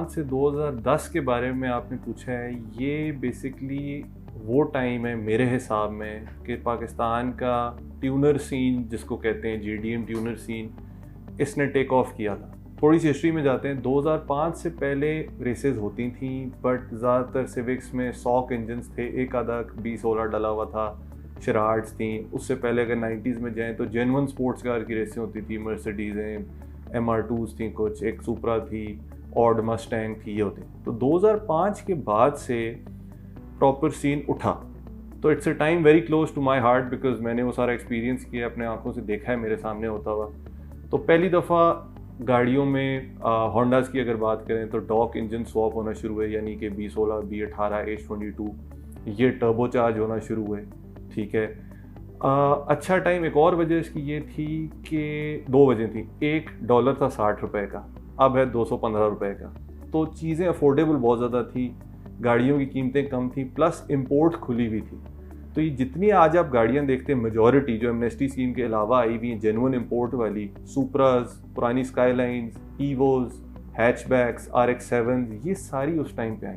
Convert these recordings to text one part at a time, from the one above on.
2005 से 2010 के बारे में आपने पूछा है, ये बेसिकली वो टाइम है मेरे हिसाब में कि पाकिस्तान का ट्यूनर सीन जिसको कहते हैं JDM ट्यूनर सीन, इसने टेक ऑफ किया था। थोड़ी सी हिस्ट्री में जाते हैं। 2005 से पहले रेसेस होती थी बट ज़्यादातर सिविक्स में सॉक इंजन्स थे, एक आधा B16 डला हुआ था, शराड्स थी। उससे पहले अगर 90s में जाएं तो जेन्युइन स्पोर्ट्स कार की रेसें होती थी, मर्सिडीज़ें, MR2s थी, कुछ एक सुपरा थी, ऑड मस्टैंग थी, ये होती। तो 2005 के बाद से प्रॉपर सीन उठा। तो it's a time very close to my heart because मैंने वो सारा एक्सपीरियंस किया, अपने आंखों से देखा है मेरे सामने होता हुआ। तो पहली दफ़ा गाड़ियों में होंडास की अगर बात करें तो डॉक इंजन स्वॉप होना शुरू हुए, यानी कि B16, B18, H22 ये टर्बो चार्ज होना शुरू हुए। ठीक है, अच्छा टाइम। एक और वजह इसकी ये थी कि दो वजह थी। $1 था 60 रुपये का, अब है 215 रुपये का। तो चीज़ें अफोर्डेबल बहुत ज़्यादा थी, गाड़ियों की कीमतें कम थी, प्लस इंपोर्ट खुली हुई थी। तो ये जितनी आज आप गाड़ियां देखते हैं, मेजॉरिटी जो एमनेस्टी स्कीम के अलावा आई हुई हैं जेन्युइन इंपोर्ट वाली, सुपराज, पुरानी स्काईलाइंस, ईवोज, हैचबैक्स, RX-7, ये सारी उस टाइम पे आई।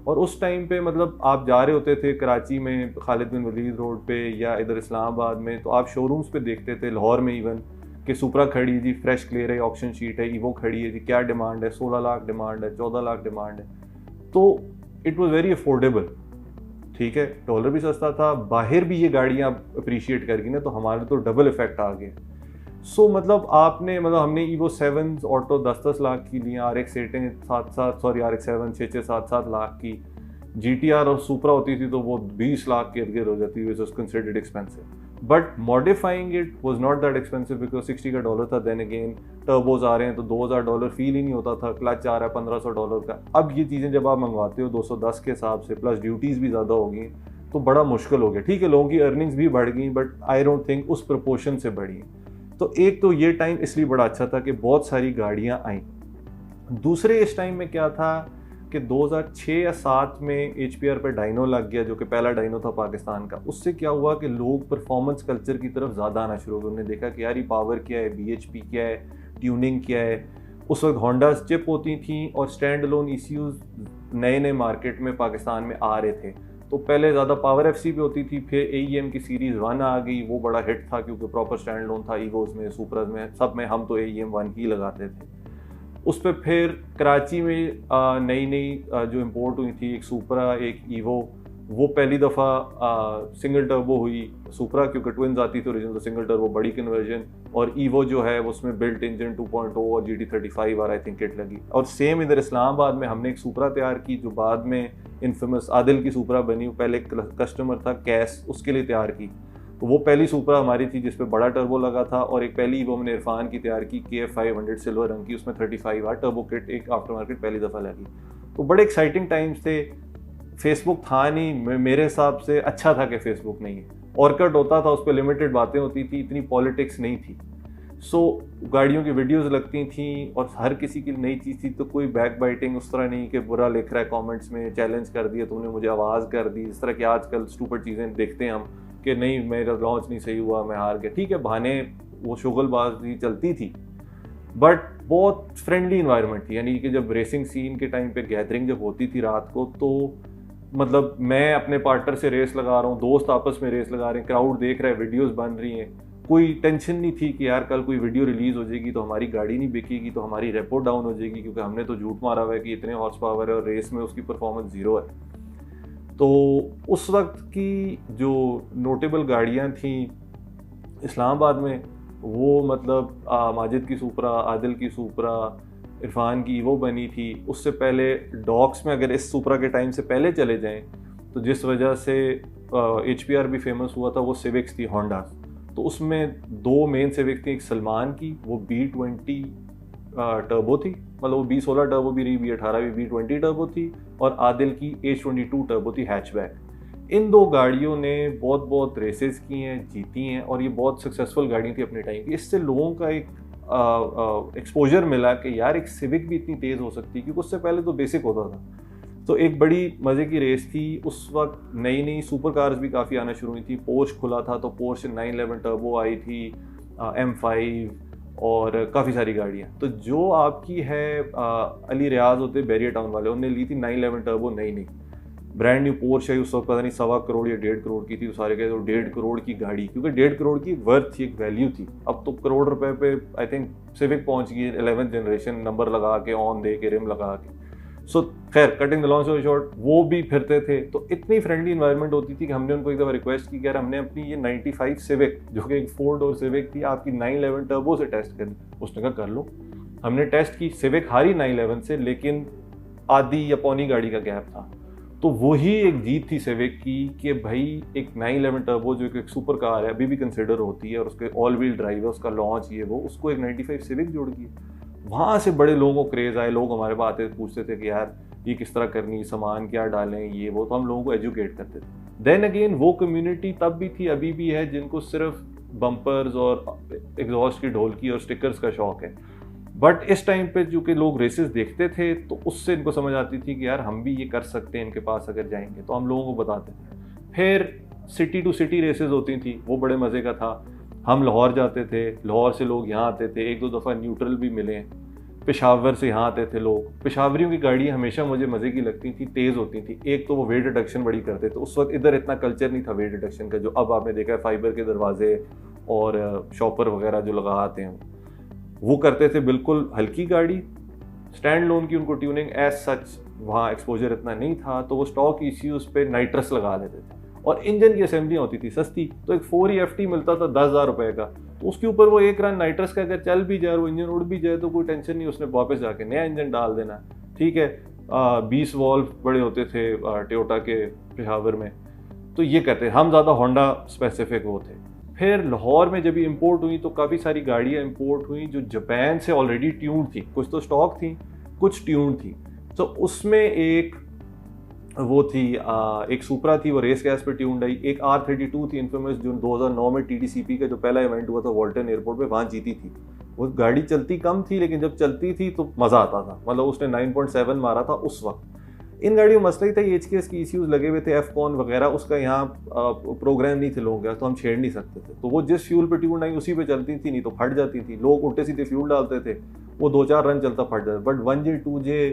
और उस टाइम पे मतलब आप जा रहे होते थे कराची में खालिद बिन वलीद रोड पे या इधर इस्लामाबाद में, तो आप शोरूम्स पे देखते थे, लाहौर में इवन, कि सुपरा खड़ी है जी, फ्रेश क्लियर है, ऑक्शन शीट है, ईवो खड़ी है जी, क्या डिमांड है, 16 लाख डिमांड है, 14 लाख डिमांड है। तो इट वॉज वेरी अफोर्डेबल। ठीक है, डॉलर भी सस्ता था, बाहर भी ये गाड़ियाँ अप्रिशिएट कर गई ना, तो हमारे तो डबल इफेक्ट आ गया। सो मतलब हमने ईवो 7 ऑटो 10-10 लाख की ली, RX-8 RX-7 6-7 लाख की, GTR और सुपरा होती थी तो वो 20 लाख के इर्द गिर्द हो जाती, which was considered expensive. But modifying it was not that expensive because 60 का डॉलर था। देन अगेन टर्बोज आ रहे हैं तो $2000 फील ही नहीं होता था, क्लच आ रहा है $1500 का। अब ये चीज़ें जब आप मंगवाते हो 210 के हिसाब से, प्लस ड्यूटीज़ भी ज़्यादा हो गई, तो बड़ा मुश्किल हो गया। ठीक है, लोगों की अर्निंग्स भी बढ़ गई बट आई डोंट थिंक उस प्रपोर्शन से बढ़ी। तो एक तो ये टाइम इसलिए बड़ा अच्छा था कि बहुत सारी गाड़ियाँ आई। दूसरे इस टाइम में क्या था कि 2006 या 7 में HPR पे डाइनो लग गया, जो कि पहला डाइनो था पाकिस्तान का। उससे क्या हुआ कि लोग परफॉर्मेंस कल्चर की तरफ ज़्यादा आना शुरू हो गए। उन्होंने देखा कि यार ये पावर क्या है, BHP क्या है, ट्यूनिंग क्या है। उस वक्त होंडास चिप होती थी और स्टैंड अलोन ECUs नए नए मार्केट में पाकिस्तान में आ रहे थे। तो पहले ज़्यादा पावर FC पे होती थी, फिर AEM की सीरीज़ 1 आ गई, वो बड़ा हिट था क्योंकि प्रॉपर स्टैंड अलोन था। ईवोज में, सुपराज में, सब में हम तो AEM 1 ही लगाते थे। उस पर फिर कराची में नई नई जो इंपोर्ट हुई थी, एक सुपरा, एक ईवो, वो पहली दफ़ा सिंगल टर्बो हुई। सुपरा क्योंकि ट्विन्स आती थी ओरिजिनल, तो सिंगल टर्बो बड़ी कन्वर्जन, और ईवो जो है उसमें बिल्ट इंजन 2.0 और GT35 आई थिंक किट लगी। और सेम इधर इस्लामाबाद में हमने एक सुपरा तैयार की जो बाद में इनफेमस आदिल की सुपरा बनी। पहले कस्टमर था कैस, उसके लिए तैयार की। तो वो पहली सुपरा हमारी थी जिसपे बड़ा टर्बो लगा था। और एक पहली वो हमने इरफान की तैयार की, KF500 सिल्वर रंग की, उसमें 35 टर्बो किट एक आफ्टर मार्केट पहली दफ़ा लगी। तो बड़े एक्साइटिंग टाइम्स थे। फेसबुक था नहीं, मेरे हिसाब से अच्छा था कि फेसबुक नहीं है। ऑर्कट होता था, उस पर लिमिटेड बातें होती थी, इतनी पॉलिटिक्स नहीं थी। सो गाड़ियों की वीडियोस लगती थी और हर किसी की नई चीज़ थी, तो कोई बैक बाइटिंग उस तरह नहीं कि बुरा लिख रहा है कमेंट्स में, चैलेंज कर दिया, तुमने मुझे आवाज़ कर दी, इस तरह की आजकल स्टूपिड चीज़ें देखते हैं हम कि नहीं मेरा लॉन्च नहीं सही हुआ, मैं हार गया। ठीक है, बहाने वो शुगलबाजी चलती थी बट बहुत फ्रेंडली इन्वायरमेंट थी। यानी कि जब रेसिंग सीन के टाइम पे गैदरिंग जब होती थी रात को, तो मतलब मैं अपने पार्टनर से रेस लगा रहा हूँ, दोस्त आपस में रेस लगा रहे हैं, क्राउड देख रहा है, वीडियोस बन रही हैं। कोई टेंशन नहीं थी कि यार कल कोई वीडियो रिलीज़ हो जाएगी तो हमारी गाड़ी नहीं बिकेगी, तो हमारी रेपो डाउन हो जाएगी, क्योंकि हमने तो झूठ मारा हुआ है कि इतने हॉर्स पावर है और रेस में उसकी परफॉर्मेंस 0 है। तो उस वक्त की जो नोटेबल गाड़ियाँ थीं इस्लामाबाद में, वो मतलब माजिद की सुपरा, आदिल की सुपरा, इरफान की वो बनी थी। उससे पहले डॉक्स में अगर इस सुपरा के टाइम से पहले चले जाएं तो जिस वजह से HPR भी फेमस हुआ था, वो सिविक्स थी होंडा। तो उसमें 2 मेन सिविक थी, एक सलमान की वो B20 टर्बो थी, मतलब वो B16 टर्बो भी रही, B18 भी B20 टर्बो थी, और आदिल की H22 टर्बो थी हैचबैक। इन 2 गाड़ियों ने बहुत बहुत रेसेस की हैं, जीती हैं, और ये बहुत सक्सेसफुल गाड़ियाँ थी अपने टाइम की। इससे लोगों का एक एक्सपोजर मिला कि यार एक सिविक भी इतनी तेज़ हो सकती है, क्योंकि उससे पहले तो बेसिक होता था। तो एक बड़ी मज़े की रेस थी। उस वक्त नई नई सुपर कार्स भी काफ़ी आना शुरू हुई थी। पोर्श खुला था तो पोर्श 911 टर्बो आई थी, M5 और काफ़ी सारी गाड़ियाँ। तो जो आपकी है अली रियाज होते बैरियर टाउन वाले, उन्होंने ली थी 911 टर्बो, नई ब्रांड न्यू पोर्श है, उस वक्त पता नहीं 1.25 या 1.5 करोड़ की थी। तो सारे कहते हैं 1.5 करोड़ की गाड़ी, क्योंकि 1.5 करोड़ की वर्थ थी, एक वैल्यू थी। अब तो करोड़ रुपए पे आई थिंक सिविक पहुंच गई, 11th जनरेशन, नंबर लगा के, ऑन दे के, रिम लगा के। सो खैर, cutting the long story short, वो भी फिरते थे। तो इतनी फ्रेंडली इन्वायरमेंट होती थी कि हमने उनको एक दफ़ा रिक्वेस्ट की कि यार हमने अपनी ये 95 सिविक, जो कि एक 4 डोर सिविक थी, आपकी 911 टर्बो से टेस्ट करनी। उसने कहा कर लो। हमने टेस्ट की, सिविक हारी 911 से, लेकिन आधी या पौनी गाड़ी का गैप था। तो वही एक जीत थी सिविक की कि भाई एक 911 टर्बो जो एक सुपर कार है, अभी भी कंसिडर होती है, और उसके ऑल व्हील ड्राइव है, उसका लॉन्च ये वो, उसको एक 95 सिविक जोड़ गई। वहाँ से बड़े लोगों को क्रेज़ आए, लोग हमारे पास आते पूछते थे कि यार ये किस तरह करनी, सामान क्या डालें, ये वो। तो हम लोगों को एजुकेट करते थे। देन अगेन वो कम्युनिटी तब भी थी, अभी भी है, जिनको सिर्फ बम्पर्स और एग्जॉस्ट की ढोलकी और स्टिकर्स का शौक है। बट इस टाइम पे चूँकि लोग रेसेस देखते थे, तो उससे इनको समझ आती थी कि यार हम भी ये कर सकते हैं, इनके पास अगर जाएंगे। तो हम लोगों को बताते थे। फिर सिटी टू सिटी रेसेस होती थी, वो बड़े मज़े का था। हम लाहौर जाते थे, लाहौर से लोग यहाँ आते थे, 1-2 दफ़ा न्यूट्रल भी मिले। पेशावर से यहाँ आते थे लोग। पेशावरियों की गाड़ियाँ हमेशा मुझे मज़े की लगती थी, तेज़ होती थी। एक तो वो वेट रिडक्शन बड़ी करते थे, उस वक्त इधर इतना कल्चर नहीं था वेट रिडक्शन का, जो अब आपने देखा है फाइबर के दरवाजे और शॉपर वगैरह जो लगा आते हैं, वो करते थे। बिल्कुल हल्की गाड़ी, स्टैंड लोन की उनको ट्यूनिंग एज सच वहाँ एक्सपोजर इतना नहीं था, तो वो स्टॉक इश्यूज़ पे नाइट्रस लगा लेते थे। और इंजन की असेंबली होती थी सस्ती, तो एक 4EFT मिलता था 10,000 रुपये का, तो उसके ऊपर वो एक रन नाइट्रस का अगर चल भी जाए, वो इंजन उड़ भी जाए, तो कोई टेंशन नहीं, उसने वापस जाके नया इंजन डाल देना। ठीक है, 20 वॉल्व बड़े होते थे टोयोटा के पेशावर में, तो ये कहते हम ज़्यादा होंडा स्पेसिफिक वो थे। फिर लाहौर में जब इम्पोर्ट हुई, तो काफ़ी सारी गाड़ियाँ इम्पोर्ट हुई जो जापान से ऑलरेडी ट्यून्ड थी। कुछ तो स्टॉक थी, कुछ ट्यून्ड थी। तो उसमें एक वो थी, एक सुपरा थी, वो रेस गैस पे ट्यून्ड आई। एक R32 थी इन्फेमस, जो 2009 में TDCP का जो पहला इवेंट हुआ था वॉल्टन एयरपोर्ट पे, वहाँ जीती थी। वो गाड़ी चलती कम थी, लेकिन जब चलती थी तो मज़ा आता था। मतलब उसने 9.7 मारा था उस वक्त। इन गाड़ियों में मसला ही था, HKS की इश्यूज़ लगे हुए थे, FCON वगैरह, उसका यहाँ प्रोग्राम नहीं थे लोगों के, तो हम छेड़ नहीं सकते थे। तो वो जिस फ्यूल पे ट्यून आई उसी पे चलती थी, नहीं तो फट जाती थी। लोग उल्टे सीधे फ्यूल डालते थे, वो 2-4 रन चलता फट जाता। बट 1J 2J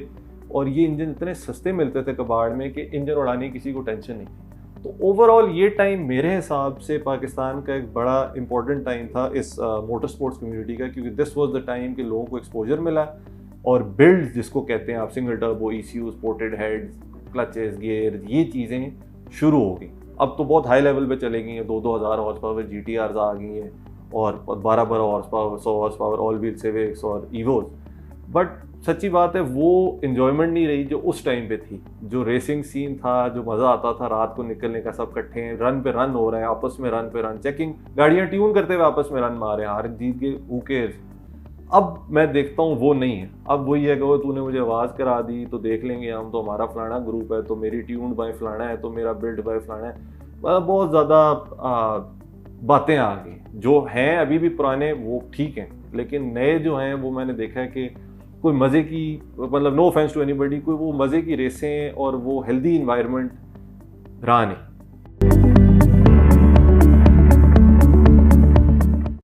और ये इंजन इतने सस्ते मिलते थे कबाड़ में कि इंजन उड़ाने की किसी को टेंशन नहीं थी। तो ओवरऑल ये टाइम मेरे हिसाब से पाकिस्तान का एक बड़ा इंपॉर्टेंट टाइम था इस मोटर स्पोर्ट्स कम्युनिटी का, क्योंकि दिस वाज द टाइम कि लोगों को एक्सपोजर मिला। और बिल्ड जिसको कहते हैं आप, single turbo, ECU, ported heads, clutches, gear, ये चीज़ें शुरू हो गई। अब तो बहुत हाई लेवल पे चले गई हैं, 2-2 हज़ार हॉर्स पावर GTRs आ गई हैं, और 12-12 horse power, 100 horse power all wheel civics और ईवोज। बट सच्ची बात है, वो इन्जॉयमेंट नहीं रही जो उस टाइम पे थी। जो रेसिंग सीन था, जो मज़ा आता था रात को निकलने का, सब इकट्ठे हैं, रन पे रन हो रहे हैं, आपस में रन पे रन, चेकिंग, गाड़ियाँ ट्यून करते हुए आपस में रन मार रहे हैं, हार जीत के हू केयर्स। अब मैं देखता हूँ वो नहीं है। अब वही है कि वो तूने मुझे आवाज़ करा दी तो देख लेंगे हम, तो हमारा फलाना ग्रुप है, तो मेरी ट्यून्ड बाय फलाना है, तो मेरा बिल्ड बाय फलाना है। बहुत ज़्यादा बातें आ गई। जो हैं अभी भी पुराने वो ठीक हैं, लेकिन नए जो हैं वो मैंने देखा है कि कोई मज़े की, मतलब नो ऑफेंस टू एनीबॉडी, कोई वो मज़े की रेसें और वो हेल्दी इन्वायरमेंट रहा नहीं।